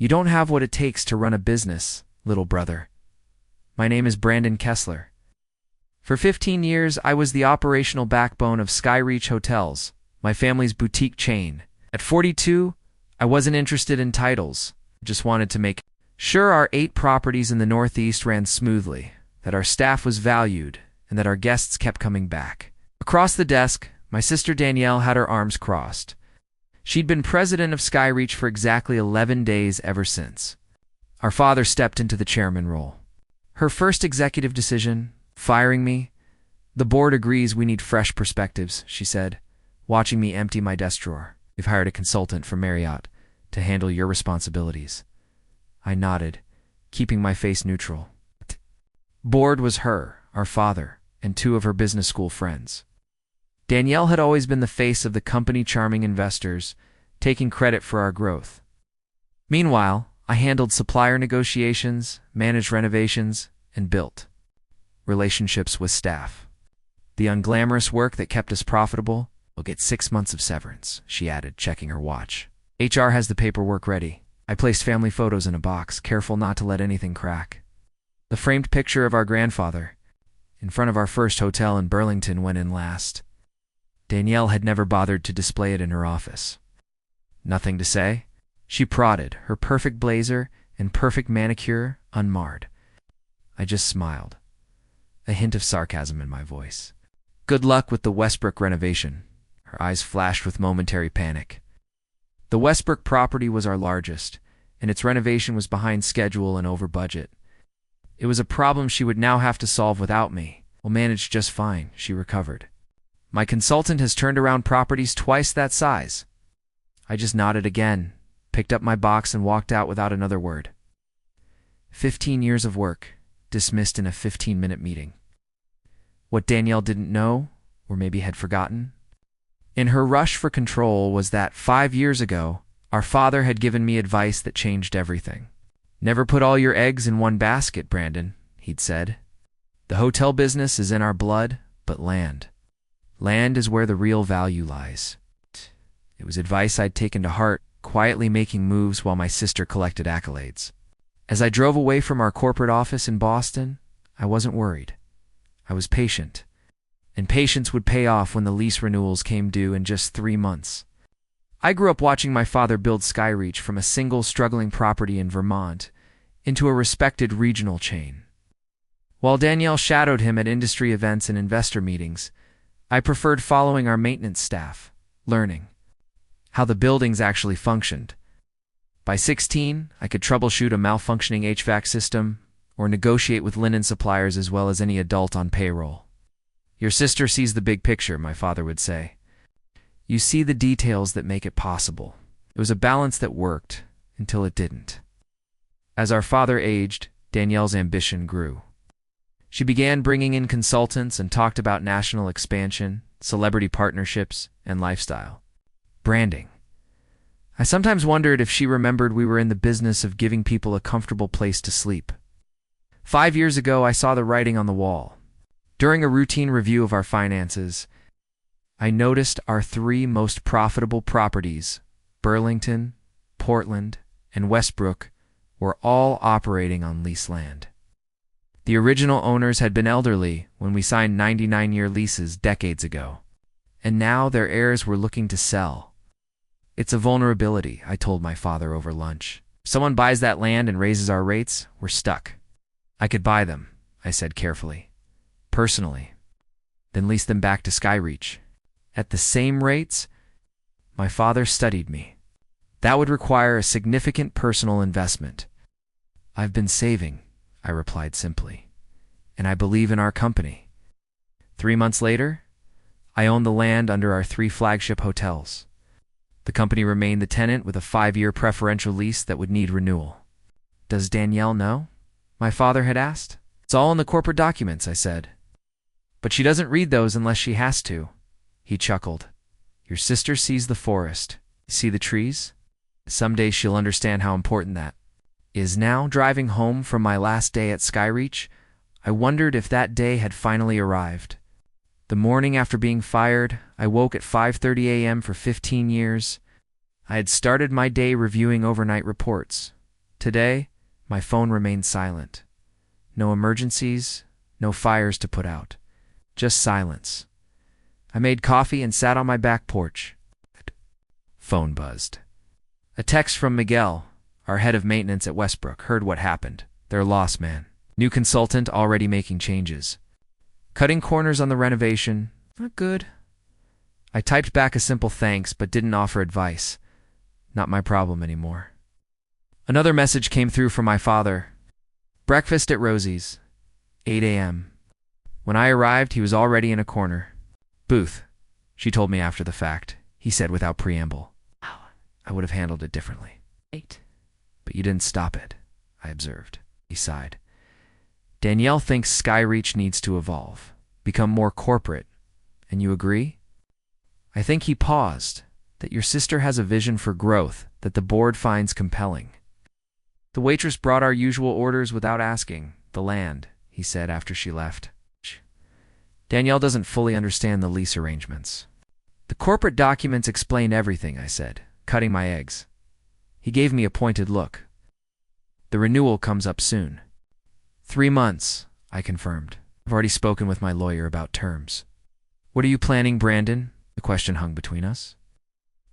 You don't have what it takes to run a business, little brother. My name is Brandon Kessler. For 15 years, I was the operational backbone of Skyreach Hotels, my family's boutique chain. At 42, I wasn't interested in titles. Just wanted to make sure our 8 properties in the Northeast ran smoothly, that our staff was valued, and that our guests kept coming back. Across the desk, my sister Danielle had her arms crossed. She'd been president of Skyreach for exactly 11 days ever since. Our father stepped into the chairman role. Her first executive decision, firing me. The board agrees we need fresh perspectives, she said, watching me empty my desk drawer. We've hired a consultant from Marriott to handle your responsibilities. I nodded, keeping my face neutral. Board was her, our father, and 2 of her business school friends. Danielle had always been the face of the company, charming investors, taking credit for our growth. Meanwhile, I handled supplier negotiations, managed renovations, and built relationships with staff. The unglamorous work that kept us profitable will get 6 months of severance, she added, checking her watch. HR has the paperwork ready. I placed family photos in a box, careful not to let anything crack. The framed picture of our grandfather, in front of our first hotel in Burlington, went in last. Danielle had never bothered to display it in her office. Nothing to say? She prodded, her perfect blazer and perfect manicure unmarred. I just smiled, a hint of sarcasm in my voice. Good luck with the Westbrook renovation. Her eyes flashed with momentary panic. The Westbrook property was our largest, and its renovation was behind schedule and over budget. It was a problem she would now have to solve without me. We'll manage just fine, she recovered. My consultant has turned around properties twice that size. I just nodded again, picked up my box, and walked out without another word. 15 years of work, dismissed in a 15-minute meeting. What Danielle didn't know, or maybe had forgotten, in her rush for control, was that 5 years ago, our father had given me advice that changed everything. Never put all your eggs in one basket, Brandon, he'd said. The hotel business is in our blood, but land is where the real value lies. It was advice I'd taken to heart, quietly making moves while my sister collected accolades. As I drove away from our corporate office in Boston, I wasn't worried. I was patient. And patience would pay off when the lease renewals came due in just 3 months. I grew up watching my father build Skyreach from a single struggling property in Vermont into a respected regional chain. While Danielle shadowed him at industry events and investor meetings, I preferred following our maintenance staff, learning how the buildings actually functioned. By 16, I could troubleshoot a malfunctioning HVAC system or negotiate with linen suppliers as well as any adult on payroll. Your sister sees the big picture, my father would say. You see the details that make it possible. It was a balance that worked until it didn't. As our father aged, Danielle's ambition grew. She began bringing in consultants and talked about national expansion, celebrity partnerships, and lifestyle. Branding. I sometimes wondered if she remembered we were in the business of giving people a comfortable place to sleep. 5 years ago, I saw the writing on the wall. During a routine review of our finances, I noticed our 3 most profitable properties, Burlington, Portland, and Westbrook, were all operating on leased land. The original owners had been elderly when we signed 99-year leases decades ago, and now their heirs were looking to sell. It's a vulnerability, I told my father over lunch. If someone buys that land and raises our rates, we're stuck. I could buy them, I said carefully, personally, then lease them back to Skyreach. At the same rates? My father studied me. That would require a significant personal investment. I've been saving, I replied simply, and I believe in our company. 3 months later, I owned the land under our 3 flagship hotels. The company remained the tenant with a 5-year preferential lease that would need renewal. Does Danielle know? My father had asked. It's all in the corporate documents, I said. But she doesn't read those unless she has to. He chuckled. Your sister sees the forest. You see the trees? Someday she'll understand how important that is. Now, driving home from my last day at Skyreach, I wondered if that day had finally arrived. The morning after being fired, I woke at 5:30 a.m. For 15 years. I had started my day reviewing overnight reports, Today, my phone remained silent. No emergencies, no fires to put out. Just silence. I made coffee and sat on my back porch. Phone buzzed. A text from Miguel, our head of maintenance at Westbrook, heard what happened. They're lost, man. New consultant already making changes. Cutting corners on the renovation. Not good. I typed back a simple thanks but didn't offer advice. Not my problem anymore. Another message came through from my father. Breakfast at Rosie's. 8 a.m. When I arrived, he was already in a corner. Booth, she told me after the fact, he said without preamble. I would have handled it differently. 8. But you didn't stop it, I observed. He sighed. Danielle thinks Skyreach needs to evolve, become more corporate. And you agree? I think he paused, that your sister has a vision for growth that the board finds compelling. The waitress brought our usual orders without asking. The land, he said after she left. Danielle doesn't fully understand the lease arrangements. The corporate documents explain everything, I said, cutting my eggs. He gave me a pointed look. The renewal comes up soon. 3 months, I confirmed. I've already spoken with my lawyer about terms. What are you planning, Brandon? The question hung between us.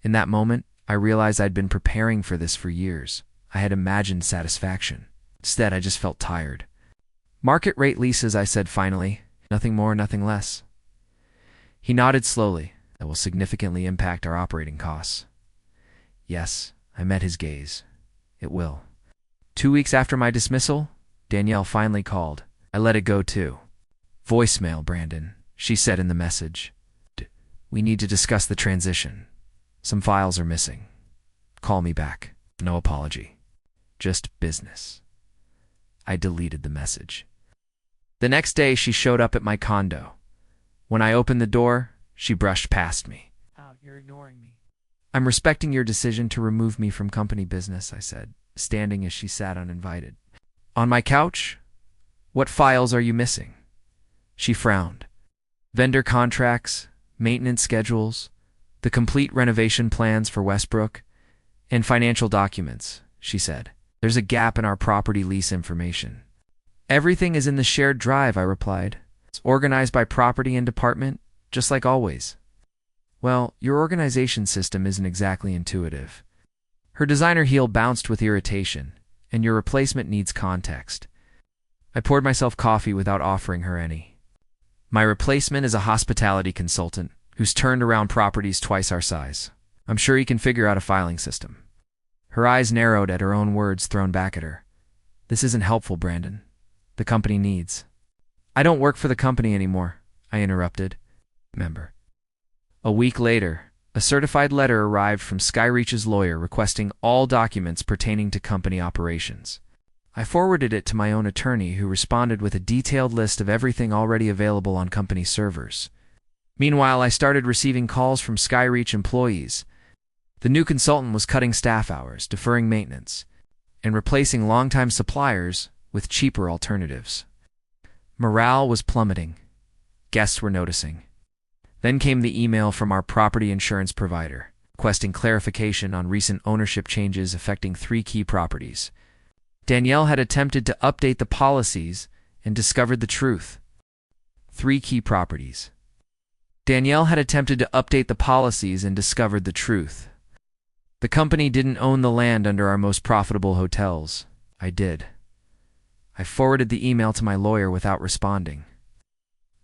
In that moment, I realized I'd been preparing for this for years. I had imagined satisfaction. Instead, I just felt tired. Market rate leases, I said finally. Nothing more, nothing less. He nodded slowly. That will significantly impact our operating costs. Yes, I met his gaze. It will. 2 weeks after my dismissal, Danielle finally called. I let it go too. Voicemail, Brandon, she said in the message. We need to discuss the transition. Some files are missing. Call me back. No apology. Just business. I deleted the message. The next day, she showed up at my condo. When I opened the door, she brushed past me. Oh, you're ignoring me. I'm respecting your decision to remove me from company business, I said, standing as she sat uninvited. On my couch? What files are you missing? She frowned. Vendor contracts, maintenance schedules, the complete renovation plans for Westbrook, and financial documents, she said. There's a gap in our property lease information. Everything is in the shared drive, I replied. It's organized by property and department, just like always. Well, your organization system isn't exactly intuitive. Her designer heel bounced with irritation, and your replacement needs context. I poured myself coffee without offering her any. My replacement is a hospitality consultant who's turned around properties twice our size. I'm sure he can figure out a filing system. Her eyes narrowed at her own words thrown back at her. This isn't helpful, Brandon. The company needs. I don't work for the company anymore, I interrupted. Member. A week later, a certified letter arrived from Skyreach's lawyer requesting all documents pertaining to company operations. I forwarded it to my own attorney, who responded with a detailed list of everything already available on company servers. Meanwhile, I started receiving calls from Skyreach employees. The new consultant was cutting staff hours, deferring maintenance, and replacing longtime suppliers with cheaper alternatives. Morale was plummeting. Guests were noticing. Then came the email from our property insurance provider, requesting clarification on recent ownership changes affecting 3 key properties. Danielle had attempted to update the policies and discovered the truth. 3 key properties. Danielle had attempted to update the policies and discovered the truth. The company didn't own the land under our most profitable hotels. I did. I forwarded the email to my lawyer without responding.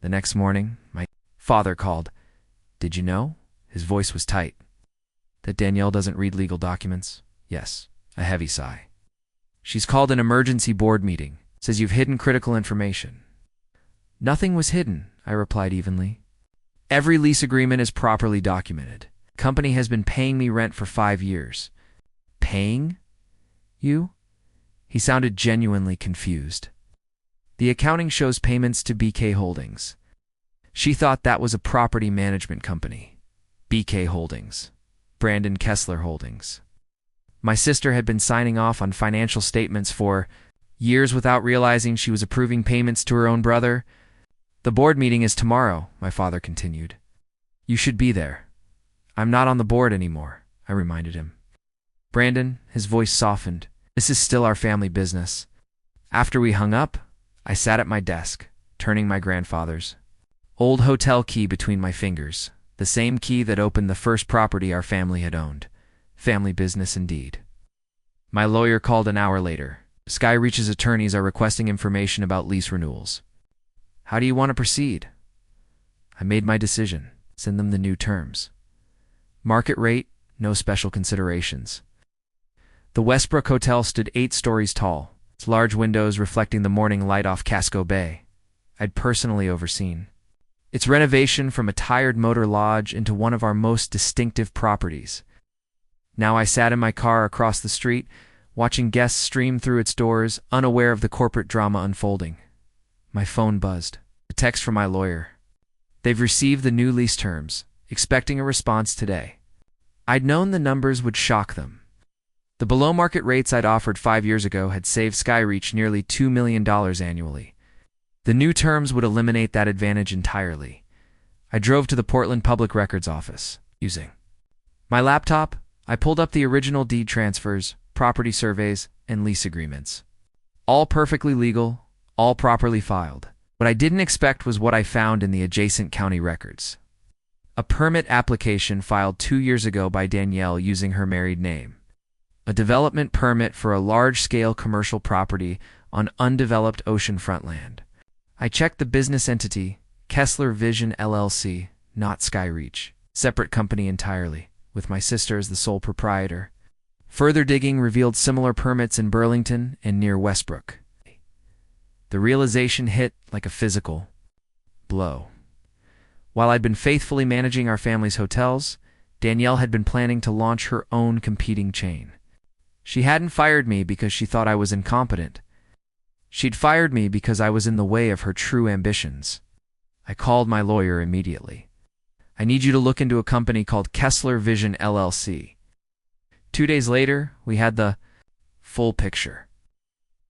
The next morning, my father called. Did you know? His voice was tight. That Danielle doesn't read legal documents? Yes. A heavy sigh. She's called an emergency board meeting. Says you've hidden critical information. Nothing was hidden, I replied evenly. Every lease agreement is properly documented. Company has been paying me rent for 5 years. Paying? You? He sounded genuinely confused. The accounting shows payments to BK Holdings. She thought that was a property management company. BK Holdings. Brandon Kessler Holdings. My sister had been signing off on financial statements for years without realizing she was approving payments to her own brother. The board meeting is tomorrow, my father continued. You should be there. I'm not on the board anymore, I reminded him. Brandon, his voice softened. This is still our family business. After we hung up, I sat at my desk, turning my grandfather's old hotel key between my fingers, the same key that opened the first property our family had owned. Family business indeed. My lawyer called an hour later. Skyreach's attorneys are requesting information about lease renewals. How do you want to proceed? I made my decision. Send them the new terms. Market rate, no special considerations. The Westbrook Hotel stood 8 stories tall, its large windows reflecting the morning light off Casco Bay. I'd personally overseen its renovation from a tired motor lodge into one of our most distinctive properties. Now I sat in my car across the street, watching guests stream through its doors, unaware of the corporate drama unfolding. My phone buzzed. A text from my lawyer. They've received the new lease terms, expecting a response today. I'd known the numbers would shock them. The below-market rates I'd offered 5 years ago had saved Skyreach nearly $2 million annually. The new terms would eliminate that advantage entirely. I drove to the Portland Public Records office. Using my laptop, I pulled up the original deed transfers, property surveys, and lease agreements. All perfectly legal, all properly filed. What I didn't expect was what I found in the adjacent county records. A permit application filed 2 years ago by Danielle using her married name. A development permit for a large-scale commercial property on undeveloped oceanfront land. I checked the business entity, Kessler Vision LLC, not Skyreach, separate company entirely, with my sister as the sole proprietor. Further digging revealed similar permits in Burlington and near Westbrook. The realization hit like a physical blow. While I'd been faithfully managing our family's hotels, Danielle had been planning to launch her own competing chain. She hadn't fired me because she thought I was incompetent. She'd fired me because I was in the way of her true ambitions. I called my lawyer immediately. I need you to look into a company called Kessler Vision LLC. 2 days later, we had the full picture.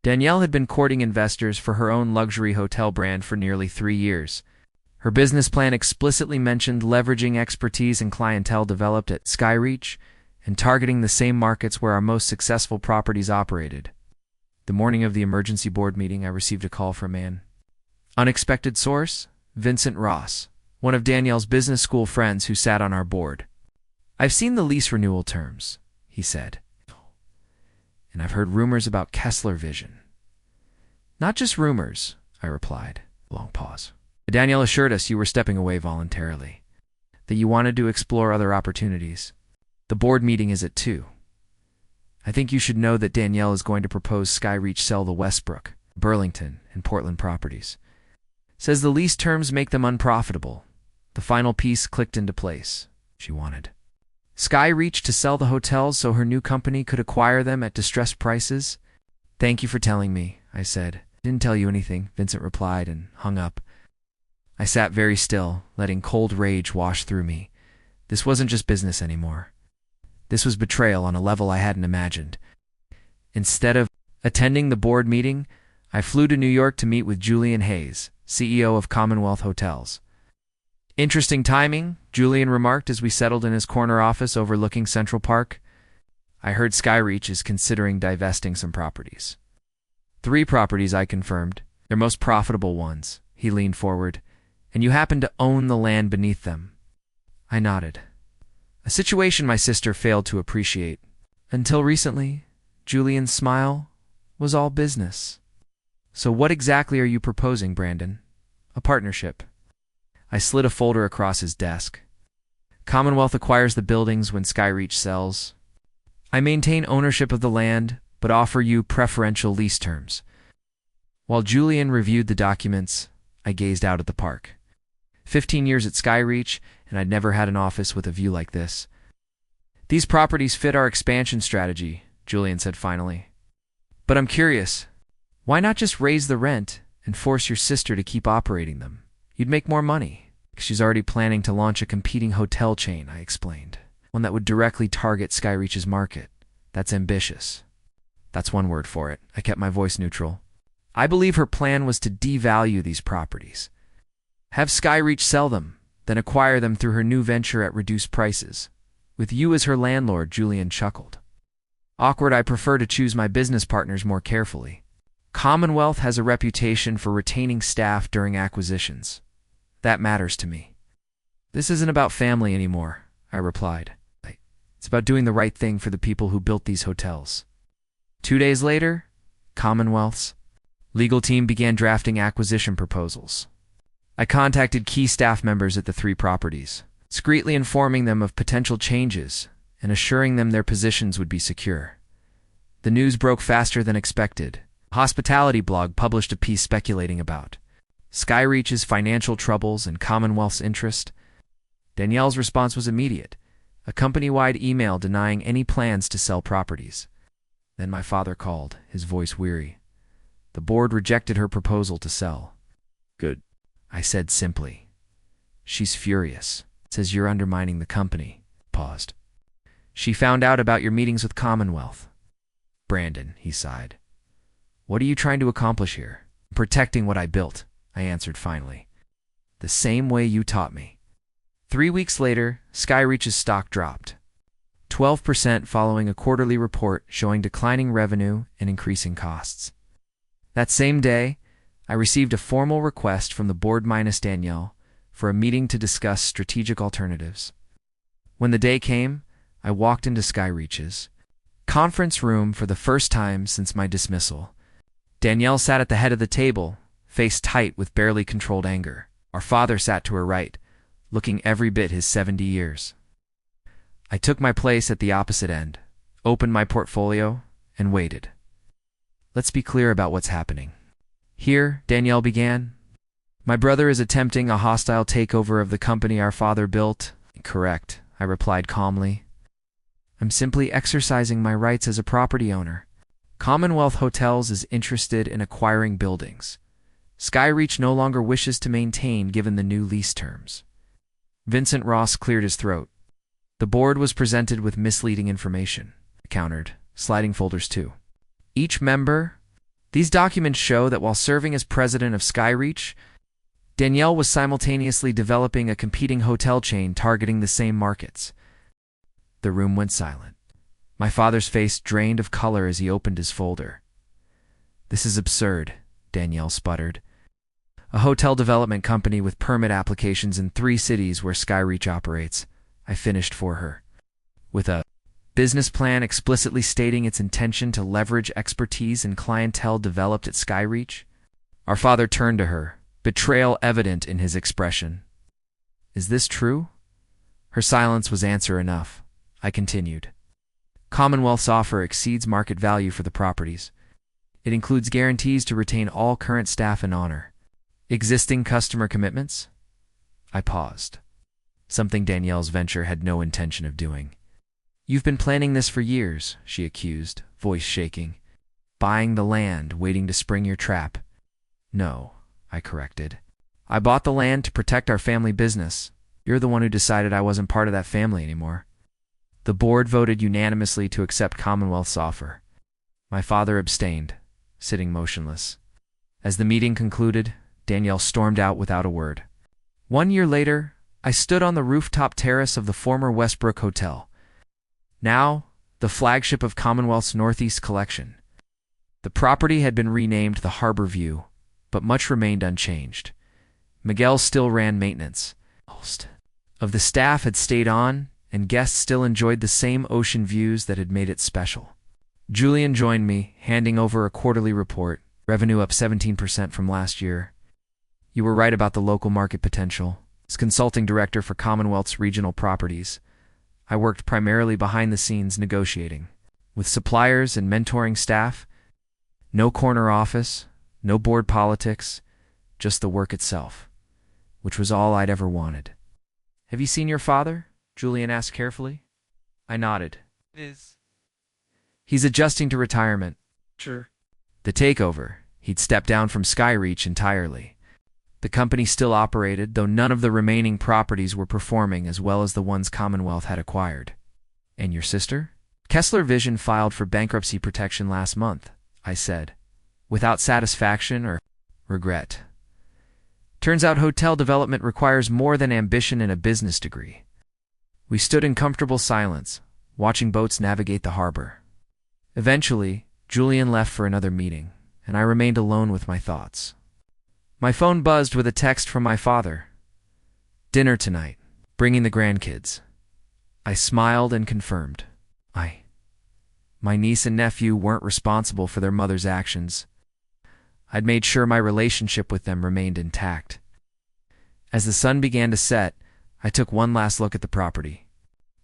Danielle had been courting investors for her own luxury hotel brand for nearly 3 years. Her business plan explicitly mentioned leveraging expertise and clientele developed at Skyreach and targeting the same markets where our most successful properties operated. The morning of the emergency board meeting, I received a call from an unexpected source, Vincent Ross, one of Danielle's business school friends who sat on our board. I've seen the lease renewal terms, he said, and I've heard rumors about Kessler Vision. Not just rumors, I replied. Long pause. Danielle assured us you were stepping away voluntarily, that you wanted to explore other opportunities. The board meeting is at 2. I think you should know that Danielle is going to propose Skyreach sell the Westbrook, Burlington, and Portland properties. Says the lease terms make them unprofitable. The final piece clicked into place. She wanted Skyreach to sell the hotels so her new company could acquire them at distressed prices. Thank you for telling me, I said. Didn't tell you anything, Vincent replied and hung up. I sat very still, letting cold rage wash through me. This wasn't just business anymore. This was betrayal on a level I hadn't imagined. Instead of attending the board meeting, I flew to New York to meet with Julian Hayes, CEO of Commonwealth Hotels. Interesting timing, Julian remarked as we settled in his corner office overlooking Central Park. I heard Skyreach is considering divesting some properties. 3 properties, I confirmed. Their most profitable ones. He leaned forward. And you happen to own the land beneath them. I nodded. A situation my sister failed to appreciate. Until recently, Julian's smile was all business. So what exactly are you proposing, Brandon? A partnership. I slid a folder across his desk. Commonwealth acquires the buildings when Skyreach sells. I maintain ownership of the land, but offer you preferential lease terms. While Julian reviewed the documents, I gazed out at the park. 15 years at Skyreach, and I'd never had an office with a view like this. These properties fit our expansion strategy, Julian said finally. But I'm curious, why not just raise the rent and force your sister to keep operating them? You'd make more money. She's already planning to launch a competing hotel chain, I explained. One that would directly target Skyreach's market. That's ambitious. That's one word for it. I kept my voice neutral. I believe her plan was to devalue these properties. Have Skyreach sell them, then acquire them through her new venture at reduced prices. With you as her landlord, Julian chuckled. Awkward. I prefer to choose my business partners more carefully. Commonwealth has a reputation for retaining staff during acquisitions. That matters to me. This isn't about family anymore, I replied. It's about doing the right thing for the people who built these hotels. 2 days later, Commonwealth's legal team began drafting acquisition proposals. I contacted key staff members at the 3 properties, discreetly informing them of potential changes and assuring them their positions would be secure. The news broke faster than expected. A hospitality blog published a piece speculating about Skyreach's financial troubles and Commonwealth's interest. Danielle's response was immediate, a company-wide email denying any plans to sell properties. Then my father called, his voice weary. The board rejected her proposal to sell. Good, I said simply. She's furious. Says you're undermining the company. Paused. She found out about your meetings with Commonwealth. Brandon, he sighed. What are you trying to accomplish here? Protecting what I built, I answered finally. The same way you taught me. 3 weeks later, Skyreach's stock dropped. 12% following a quarterly report showing declining revenue and increasing costs. That same day, I received a formal request from the board minus Danielle for a meeting to discuss strategic alternatives. When the day came, I walked into Skyreach's conference room for the first time since my dismissal. Danielle sat at the head of the table, face tight with barely controlled anger. Our father sat to her right, looking every bit his 70 years. I took my place at the opposite end, opened my portfolio, and waited. Let's be clear about what's happening. Here, Danielle began. My brother is attempting a hostile takeover of the company our father built. Correct, I replied calmly. I'm simply exercising my rights as a property owner. Commonwealth Hotels is interested in acquiring buildings. Skyreach no longer wishes to maintain given the new lease terms. Vincent Ross cleared his throat. The board was presented with misleading information, I countered, sliding folders too. Each member. These documents show that while serving as president of Skyreach, Danielle was simultaneously developing a competing hotel chain targeting the same markets. The room went silent. My father's face drained of color as he opened his folder. This is absurd, Danielle sputtered. A hotel development company with permit applications in 3 cities where Skyreach operates, I finished for her. With a business plan explicitly stating its intention to leverage expertise and clientele developed at Skyreach. Our father turned to her, betrayal evident in his expression. Is this true? Her silence was answer enough. I continued. Commonwealth's offer exceeds market value for the properties. It includes guarantees to retain all current staff and honor. Existing customer commitments? I paused. Something Danielle's venture had no intention of doing. You've been planning this for years, she accused, voice shaking. Buying the land, waiting to spring your trap. No, I corrected. I bought the land to protect our family business. You're the one who decided I wasn't part of that family anymore. The board voted unanimously to accept Commonwealth's offer. My father abstained, sitting motionless. As the meeting concluded, Danielle stormed out without a word. 1 year later, I stood on the rooftop terrace of the former Westbrook Hotel, now the flagship of Commonwealth's Northeast Collection. The property had been renamed the Harbor View, but much remained unchanged. Miguel still ran maintenance. Most of the staff had stayed on, and guests still enjoyed the same ocean views that had made it special. Julian joined me, handing over a quarterly report, revenue up 17% from last year. You were right about the local market potential. As consulting director for Commonwealth's regional properties, I worked primarily behind the scenes negotiating with suppliers and mentoring staff. No corner office, no board politics, just the work itself, which was all I'd ever wanted. Have you seen your father? Julian asked carefully. I nodded. He's adjusting to retirement. sure. The takeover. He'd stepped down from Skyreach entirely. The company still operated, though none of the remaining properties were performing as well as the ones Commonwealth had acquired. And your sister? Kessler Vision filed for bankruptcy protection last month, I said, without satisfaction or regret. Turns out hotel development requires more than ambition and a business degree. We stood in comfortable silence, watching boats navigate the harbor. Eventually, Julian left for another meeting, and I remained alone with my thoughts. My phone buzzed with a text from my father. "Dinner tonight. Bringing the grandkids." I smiled and confirmed. My niece and nephew weren't responsible for their mother's actions. I'd made sure my relationship with them remained intact. As the sun began to set, I took one last look at the property.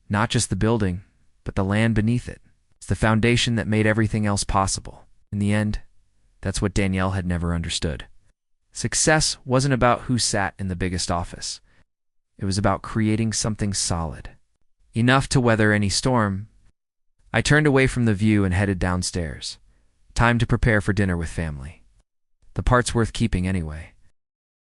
Not just the building, but the land beneath it. It's the foundation that made everything else possible. In the end, that's what Danielle had never understood. Success wasn't about who sat in the biggest office. It was about creating something solid, enough to weather any storm. I turned away from the view and headed downstairs. Time to prepare for dinner with family. The part's worth keeping anyway.